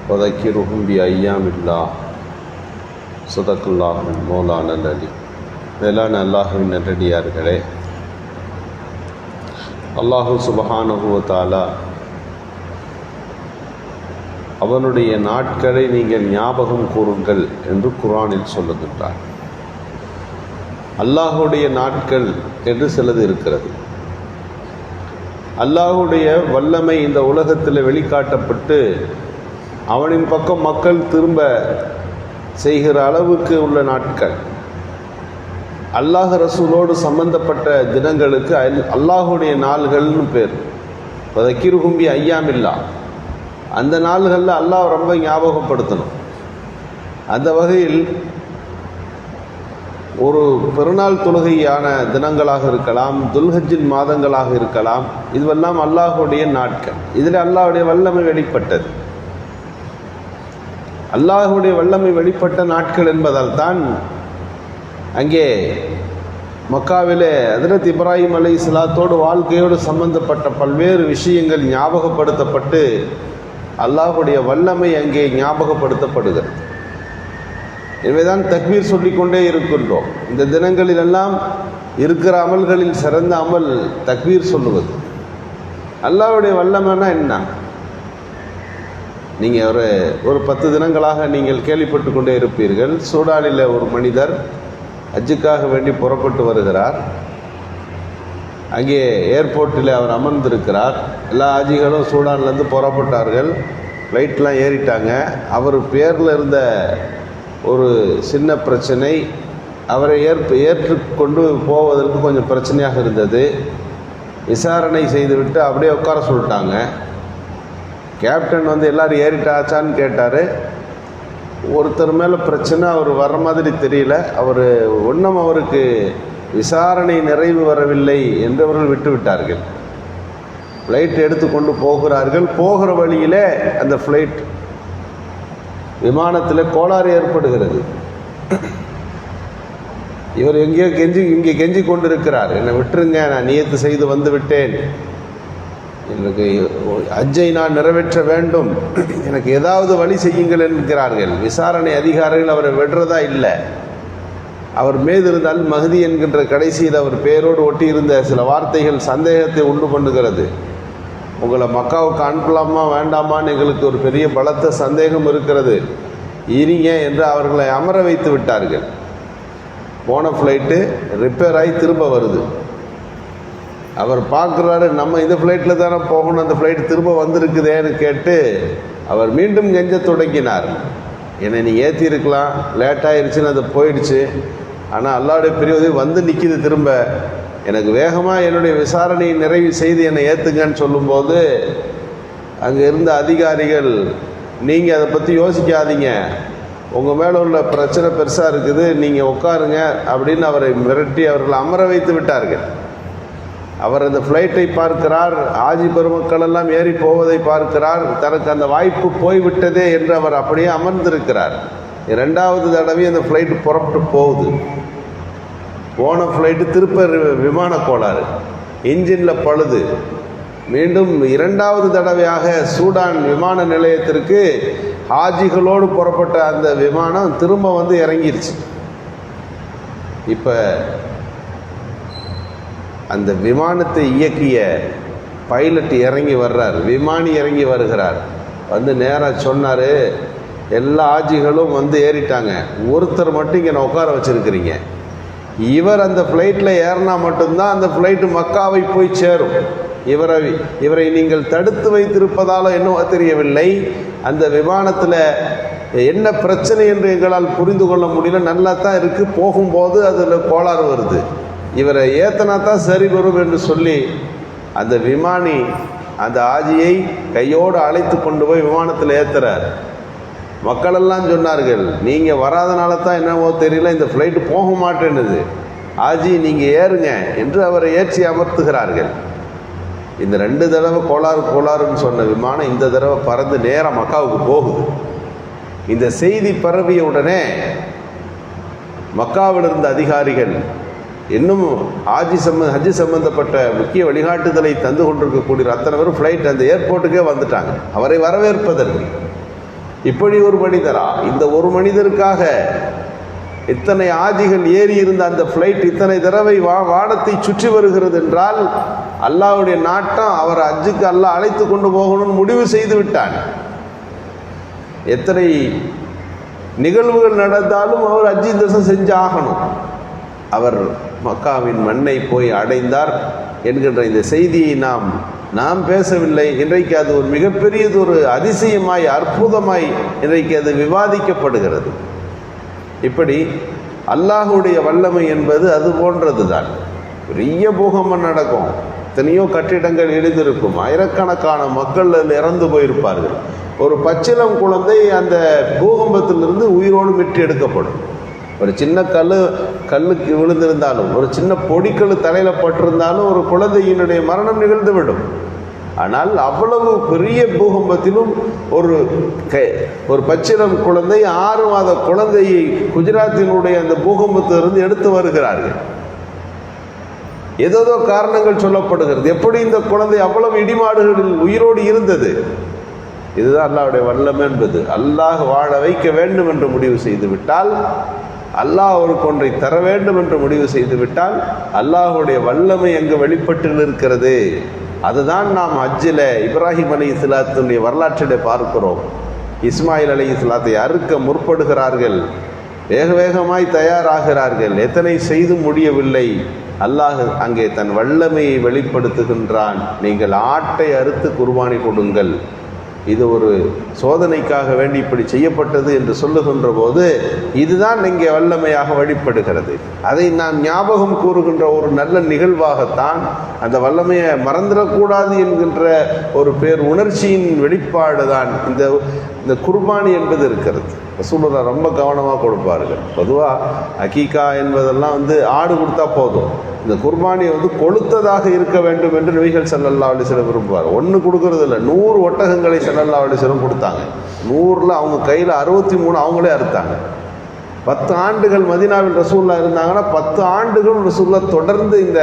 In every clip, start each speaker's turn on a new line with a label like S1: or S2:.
S1: وذكرهم بأيام الله صدق الله مولانا العلي. மேலான அல்லாஹ்வின் நல்லடியார்களே, அல்லாஹு சுப்ஹானஹு வ தஆலா அவனுடைய நாட்களை நீங்கள் ஞாபகம் கூறுங்கள் என்று குர்ஆனில் சொல்லுகின்றார். அல்லாஹுடைய நாட்கள் என்று சிலது இருக்கிறது. அல்லாஹுடைய வல்லமை இந்த உலகத்தில் வெளிக்காட்டப்பட்டு அவனின் பக்கம் மக்கள் திரும்ப செய்கிற அளவுக்கு உள்ள நாட்கள். அல்லாஹ் ரசூலோடு சம்பந்தப்பட்ட தினங்களுக்கு அல்லாஹுடைய நாள்கள்னு பேர். வதக்கிருஹும் பி அய்யாமில்லா, அந்த நாள்களில் அல்லாஹ் ரொம்ப ஞாபகப்படுத்தணும். அந்த வகையில் ஒரு பெருநாள் தொழுகையான தினங்களாக இருக்கலாம், துல்ஹஜ்ஜின் மாதங்களாக இருக்கலாம், இதுவெல்லாம் அல்லாஹுடைய நாட்கள். இதில் அல்லாஹுடைய வல்லமை வெளிப்பட்டது. அல்லாஹுடைய வல்லமை வெளிப்பட்ட நாட்கள் என்பதால் தான் அங்கே மக்காவிலே ஹஜ்ரத் இப்ராஹிம் அலைஹிஸ்ஸலாத்தோடு வாழ்க்கையோடு சம்பந்தப்பட்ட பல்வேறு விஷயங்கள் ஞாபகப்படுத்தப்பட்டு அல்லாஹுடைய வல்லமை அங்கே ஞாபகப்படுத்தப்படுகிறது. எனவேதான் தக்பீர் சொல்லிக்கொண்டே இருக்கின்றோம். இந்த தினங்களிலெல்லாம் இருக்கிற அமல்களில் சிறந்த அமல் தக்பீர் சொல்லுவது. அல்லாஹ்வுடைய வல்லமைனா என்ன? நீங்கள் ஒரு 10 தினங்களாக நீங்கள் கேள்விப்பட்டு கொண்டே இருப்பீர்கள். சூடானில் ஒரு மனிதர் ஹஜ்ஜுக்காக வேண்டி புறப்பட்டு வருகிறார். அங்கே ஏர்போர்ட்டில் அவர் அமர்ந்திருக்கிறார். எல்லா ஹாஜிகளும் சூடான்லேருந்து புறப்பட்டார்கள். ஃப்ளைட்லாம் ஏறிட்டாங்க. அவர் பேரில் இருந்த ஒரு சின்ன பிரச்சனை அவரை ஏற்றுக்கொண்டு போவதற்கு கொஞ்சம் பிரச்சனையாக இருந்தது. விசாரணை செய்துவிட்டு அப்படியே உட்கார சொல்லிட்டாங்க. கேப்டன் எல்லோரும் ஏறிட்டாச்சான்னு கேட்டார். ஒருத்தர் மேலே பிரச்சனை, அவர் வர்ற மாதிரி தெரியல. அவருக்கு விசாரணை நிறைவு வரவில்லை என்று அவர்கள் விட்டுவிட்டார்கள். ஃப்ளைட் எடுத்துக்கொண்டு போகிறார்கள். போகிற வழியிலே அந்த ஃப்ளைட் விமானத்தில் கோளாறு ஏற்படுகிறது. இவர் இங்கே கெஞ்சி கொண்டிருக்கிறார், என்னை விட்டுருங்க, நான் நியத்து செய்து வந்து விட்டேன், எனக்கு ஹஜ்ஜை நான் நிறைவேற்ற வேண்டும், எனக்கு ஏதாவது வழி செய்யுங்கள் என்கிறார்கள். விசாரணை அதிகாரிகள் அவரை விடுறதா இல்லை. அவர் மீது இருந்தால் மஹதி என்கின்ற கடைசியில் அவர் பேரோடு ஒட்டியிருந்த சில வார்த்தைகள் சந்தேகத்தை உண்டு பண்ணுகிறது. உங்களை மக்காவுக்கு அனுப்பலாமா வேண்டாமான்னு எங்களுக்கு ஒரு பெரிய பலத்த சந்தேகம் இருக்கிறது, இருங்க என்று அவர்களை அமர வைத்து விட்டார்கள். போன ஃப்ளைட்டு ரிப்பேர் ஆகி திரும்ப வருது. அவர் பார்க்குறாரு, நம்ம இந்த ஃப்ளைட்டில் தானே போகணும், அந்த ஃப்ளைட் திரும்ப வந்திருக்குதேன்னு கேட்டு அவர் மீண்டும் கெஞ்ச தொடங்கினார். என்னை நீ ஏற்றிருக்கலாம், லேட்டாகிருச்சுன்னு அது போயிடுச்சு, ஆனால் அல்லாஹ்வுடைய பெரிய உதவி நிற்கிது திரும்ப, எனக்கு வேகமாக என்னுடைய விசாரணையை நிறைவு செய்து என்னை ஏற்றுங்கன்னு சொல்லும்போது அங்கே இருந்த அதிகாரிகள், நீங்கள் அதை பற்றி யோசிக்காதீங்க, உங்கள் மேலே உள்ள பிரச்சனை பெருசாக இருக்குது, நீங்கள் உட்காருங்க அப்படின்னு அவரை மிரட்டி அவர்களை அமர வைத்து விட்டார்கள். அவர் அந்த ஃப்ளைட்டை பார்க்கிறார், ஆஜி பெருமக்கள் எல்லாம் ஏறி போவதை பார்க்கிறார். தனக்கு அந்த வாய்ப்பு போய்விட்டதே என்று அவர் அப்படியே அமர்ந்திருக்கிறார். 2வது தடவை அந்த ஃப்ளைட்டு புறப்பட்டு போகுது. போன ஃப்ளைட்டு திருப்ப விமான கோளாறு, இன்ஜினில் பழுது. மீண்டும் 2வது தடவையாக சூடான் விமான நிலையத்திற்கு ஹாஜிகளோடு புறப்பட்ட அந்த விமானம் திரும்ப இறங்கிருச்சு. இப்போ அந்த விமானத்தை இயக்கிய பைலட் இறங்கி வர்றார், விமானி இறங்கி வருகிறார். நேராக சொன்னார், எல்லா ஆஜிகளும் ஏறிட்டாங்க, ஒருத்தர் மட்டும் இங்கே உட்கார வச்சுருக்கிறீங்க, இவர் அந்த ஃப்ளைட்டில் ஏறினா மட்டும்தான் அந்த ஃப்ளைட்டு மக்காவை போய் சேரும். இவரை நீங்கள் தடுத்து வைத்திருப்பதாலோ என்னவோ தெரியவில்லை, அந்த விமானத்தில் என்ன பிரச்சனை என்று எங்களால் புரிந்து கொள்ள முடியல, நல்லா தான் இருக்குது, போகும்போது அதில் கோளாறு வருது, இவரை ஏத்தனா தான் சரி வரும் என்று சொல்லி அந்த விமானி அந்த ஆஜியை கையோடு அழைத்து கொண்டு போய் விமானத்தில் ஏற்றுறார். மக்களெல்லாம் சொன்னார்கள், நீங்கள் வராதனால தான் என்னவோ தெரியல, இந்த ஃப்ளைட்டு போக மாட்டேன்னுது, ஆஜி நீங்கள் ஏறுங்க என்று அவரை ஏற்றி அமர்த்துகிறார்கள். இந்த 2 தடவை கோளாறுன்னு சொன்ன விமானம் இந்த தடவை பறந்து நேராக மக்காவுக்கு போகுது. இந்த செய்தி பரவிய உடனே மக்காவில் இருந்த அதிகாரிகள், இன்னும் ஹஜ்ஜு சம்பந்தப்பட்ட முக்கிய வழிகாட்டுதலை தந்து கொண்டிருக்கக்கூடிய அத்தனை பேரும் ஃப்ளைட் அந்த ஏர்போர்ட்டுக்கே வந்துட்டாங்க அவரை வரவேற்பதற்கு. இப்படி ஒரு மனிதரா? இந்த ஒரு மனிதருக்காக இத்தனை ஆஜிகள் ஏறி இருந்த அந்த பிளைட் இத்தனை தடவை வானத்தை சுற்றி வருகிறது என்றால் அல்லாஹ்வுடைய நாட்டம் அவர் ஹஜ்ஜுக்கு அல்லாஹ் அழைத்து கொண்டு போகணும்னு முடிவு செய்து விட்டான். எத்தனை நிகழ்வுகள் நடந்தாலும் அவர் ஹஜ்ஜி தரிசனம் செஞ்சு ஆகணும். அவர் மக்காவின் மண்ணை போய் அடைந்தார் என்கின்ற இந்த செய்தியை நாம் பேசவில்லை. இன்றைக்கு அது ஒரு மிகப்பெரியதொரு அதிசயமாய் அற்புதமாய் இன்றைக்கு அது விவாதிக்கப்படுகிறது. இப்படி அல்லாஹுடைய வல்லமை என்பது அது போன்றது தான். பெரிய பூகம்பம் நடக்கும், எத்தனையோ கட்டிடங்கள் இடிந்திருக்கும், ஆயிரக்கணக்கான மக்கள் இறந்து போயிருப்பார்கள். ஒரு பச்சிளம் குழந்தை அந்த பூகம்பத்திலிருந்து உயிரோடு மீட்டு எடுக்கப்படும். ஒரு சின்ன கல்லுக்கு விழுந்திருந்தாலும், ஒரு சின்ன பொடிக்கல் தலையில் பட்டிருந்தாலும் ஒரு குழந்தையினுடைய மரணம் நிகழ்ந்துவிடும். ஆனால் அவ்வளவு பெரிய பூகம்பத்திலும் ஒரு பச்சிளம் குழந்தை 6 மாத குழந்தையை குஜராத்தினுடைய அந்த பூகம்பத்திலிருந்து எடுத்து வருகிறார்கள். ஏதோ காரணங்கள் சொல்லப்படுகிறது. எப்படி இந்த குழந்தை அவ்வளவு இடிமாடுகளில் உயிரோடு இருந்தது? இதுதான் அல்லாஹ்வுடைய வல்லமை என்பது. அல்லாஹ் வாழ வைக்க வேண்டும் என்று முடிவு செய்து விட்டால், அல்லாஹ் அவருக்கு ஒன்றை தர வேண்டும் என்று முடிவு செய்து விட்டால் அல்லாஹுடைய வல்லமை எங்கு வெளிப்பட்டு இருக்கிறது. அதுதான் நாம் ஹஜ்ஜில் இப்ராஹிம் அலைஹிஸ்ஸலாத்துடைய வரலாற்றிலே பார்க்கிறோம். இஸ்மாயில் அலைஹிஸ்ஸலாத்தை அறுக்க முற்படுகிறார்கள், வேகமாய் தயாராகிறார்கள், எத்தனை செய்து முடியவில்லை. அல்லாஹ் அங்கே தன் வல்லமையை வெளிப்படுத்துகின்றான். நீங்கள் ஆட்டை அறுத்து குர்பானி கொடுங்கள், இது ஒரு சோதனைக்காக வேண்டி இப்படி செய்யப்பட்டது என்று சொல்லுகின்ற போது இதுதான் இங்கே வல்லமையாக வெளிப்படுகிறது. அதை நாம் ஞாபகம் கூறுகின்ற ஒரு நல்ல நிகழ்வாகத்தான், அந்த வல்லமையை மறந்துடக்கூடாது என்கின்ற ஒரு பேர் உணர்ச்சியின் வெளிப்பாடு தான் இந்த குர்பானி என்பது இருக்கிறது. ரசூலுல்லாஹ் ரொம்ப கவனமாக கொடுப்பார்கள். பொதுவாக அகீகா என்பதெல்லாம் ஆடு கொடுத்தா போதும். இந்த குர்பானி கொளுத்ததாக இருக்க வேண்டும் என்று நபிகள் ஸல்லல்லாஹு அலைஹி வஸல்லம் விரும்புவார். ஒன்று கொடுக்கறது இல்லை, 100 ஒட்டகங்களை ஸல்லல்லாஹு அலைஹி வஸல்லம் கொடுத்தாங்க. 100ல் அவங்க கையில் 63 அவங்களே அறுத்தாங்க. 10 ஆண்டுகள் மதீனாவில் ரசூலுல்லாஹ் இருந்தாங்கன்னா 10 ஆண்டுகள் ரசூலுல்லாஹ் தொடர்ந்து இந்த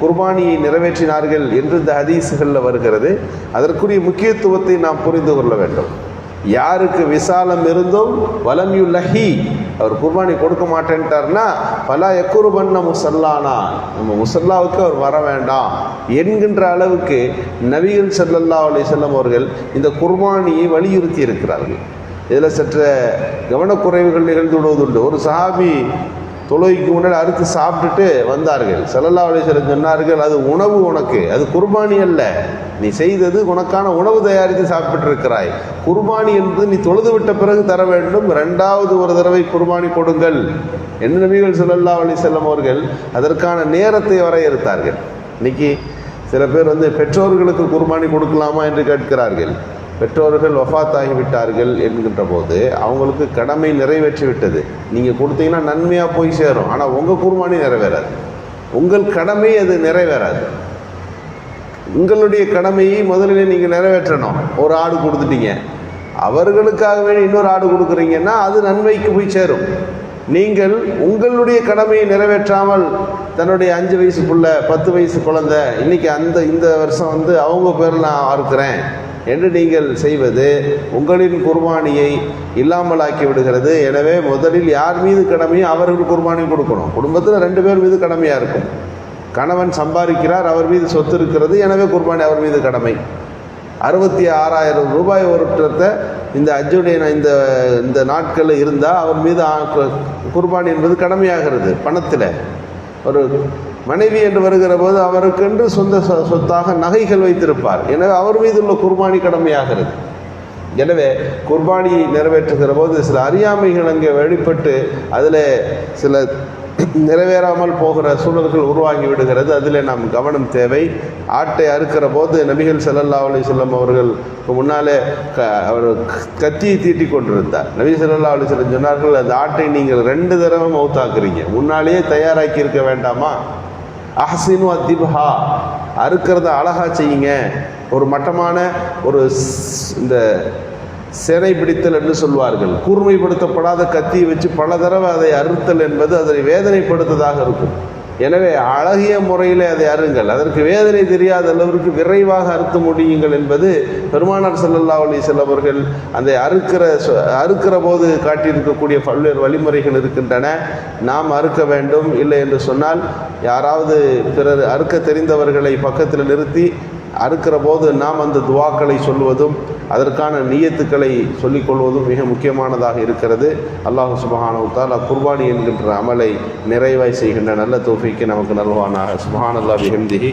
S1: குர்பானியை நிறைவேற்றினார்கள் என்று இந்த ஹதீஸ்களில் வருகிறது. அதற்குரிய முக்கியத்துவத்தை நாம் புரிந்து கொள்ள வேண்டும். யாருக்கு விசாலம் இருந்தும் வலம் யுல்லஹி, அவர் குர்பானி கொடுக்க மாட்டேன்ட்டார்னா பலா யக்குர்பன்ன முசல்லானா, நம்ம முசல்லாவுக்கு அவர் வர வேண்டாம் என்கின்ற அளவுக்கு நபிகள் ஸல்லல்லாஹு அலைஹி வஸல்லம் அவர்கள் இந்த குர்பானியை வலியுறுத்தி இருக்கிறார்கள். இதில் சற்ற கவனக்குறைவுகள் நிகழ்ந்து விடுவதுண்டு. ஒரு சஹாபி தொழுகைக்கு முன்னாடி அறுத்து சாப்பிட்டுட்டு வந்தார்கள். ஸல்லல்லாஹு அலைஹி வஸல்லம் சொன்னார்கள், அது உணவு உனக்கு, அது குர்பானி அல்ல. நீ செய்தது உனக்கான உணவு தயாரித்து சாப்பிட்டு இருக்கிறாய். குர்பானி என்று நீ தொழுது விட்ட பிறகு தர வேண்டும், 2வது ஒரு தடவை குர்பானி கொடுங்கள் என்று நபிகள் ஸல்லல்லாஹு அலைஹி வஸல்லம் அவர்கள் அதற்கான நேரத்தை வரையறுத்தார்கள். இன்னைக்கு சில பேர் பெற்றோர்களுக்கு குர்பானி கொடுக்கலாமா என்று கேட்கிறார்கள். பெற்றோர்கள் வஃபாத் ஆகிவிட்டார்கள் என்கின்ற போது அவங்களுக்கு கடமை நிறைவேற்றி விட்டது. நீங்கள் கொடுத்தீங்கன்னா நன்மையாக போய் சேரும், ஆனால் உங்கள் குர்பானி நிறைவேறாது, உங்கள் கடமை அது நிறைவேறாது. உங்களுடைய கடமையை முதலிலே நீங்கள் நிறைவேற்றணும். ஒரு ஆடு கொடுத்துட்டீங்க, அவர்களுக்காக வேண்டி இன்னொரு ஆடு கொடுக்குறீங்கன்னா அது நன்மைக்கு போய் சேரும். நீங்கள் உங்களுடைய கடமையை நிறைவேற்றாமல் தன்னுடைய 5 வயசு புள்ள 10 வயசு குழந்தை இன்னைக்கு இந்த வருஷம் அவங்க பேரில் நான் அறுக்கிறேன் என்று நீங்கள் செய்வது உங்களின் குர்பானியை இல்லாமலாக்கி விடுகிறது. எனவே முதலில் யார் மீது கடமையோ அவர்கள் குர்பானி கொடுக்கணும். குடும்பத்தில் 2 பேர் மீது கடமையாக இருக்கும். கணவன் சம்பாதிக்கிறார், அவர் மீது சொத்து இருக்கிறது, எனவே குர்பானி அவர் மீது கடமை. 66,000 ரூபாய் ஒருத்தத்தை இந்த ஹஜ்ஜுடைய இந்த நாட்களில் இருந்தால் அவர் மீது குர்பானி என்பது கடமையாகிறது. பணத்தில் ஒரு மனைவி என்று வருகிற போது அவருக்கென்று சொத்தாக நகைகள் வைத்திருப்பார், எனவே அவர் மீது உள்ள குர்பானி கடமையாகிறது. எனவே குர்பானியை நிறைவேற்றுகிற போது சில அறியாமைகள் அங்கே வெளிப்பட்டு அதில் சில நிறைவேறாமல் போகிற சூழல்கள் உருவாகி விடுகிறது. அதில் நாம் கவனம் தேவை. ஆட்டை அறுக்கிற போது நபிகள் ஸல்லல்லாஹு அலைஹி வஸல்லம் அவர்களுக்கு முன்னாலே அவர் கத்தியை தீட்டி கொண்டிருந்தார். நபி ஸல்லல்லாஹு அலைஹி வஸல்லம் சொன்னார்கள், அந்த ஆட்டை நீங்கள் 2 தடவை மௌத்தாக்குறீங்க, முன்னாலேயே தயாராக்கி இருக்க வேண்டாமா? அஹ்சினு அத்திபஹா, அறுக்கிறத அழகா செய்யுங்க. ஒரு மட்டமான இந்த சேனை பிடித்தல் என்று சொல்வார்கள். கூர்மைப்படுத்தப்படாத கத்தியை வச்சு பல தடவை அதை அறுத்தல் என்பது அதை வேதனைப்படுத்ததாக இருக்கும். எனவே அழகிய முறையில் அதை அருங்கள், அதற்கு வேதனை தெரியாத அளவிற்கு விரைவாக அறுத்து முடியுங்கள் என்பது பெருமானார் ஸல்லல்லாஹு அலைஹி வஸல்லம் அவர்கள் அந்த அறுக்கிற போது காட்டியிருக்கக்கூடிய பல்வேறு வழிமுறைகள் இருக்கின்றன. நாம் அறுக்க வேண்டும். இல்லை என்று சொன்னால் யாராவது பிறர் அறுக்க தெரிந்தவர்களை பக்கத்தில் நிறுத்தி அறுக்கிற போது நாம் அந்த துவாக்களை சொல்வதும் அதற்கான நியத்துக்களை சொல்லிக் கொள்வதும் மிக முக்கியமானதாக இருக்கிறது. அல்லாஹ் சுப்ஹானஹு வ தஆலா குர்பானி என்கின்ற அமலை நிறைவாய் செய்கின்ற நல்ல தௌஃபீக்கை நமக்கு நல்வானாக. சுப்ஹானல்லாஹி வபிஹம்திஹி.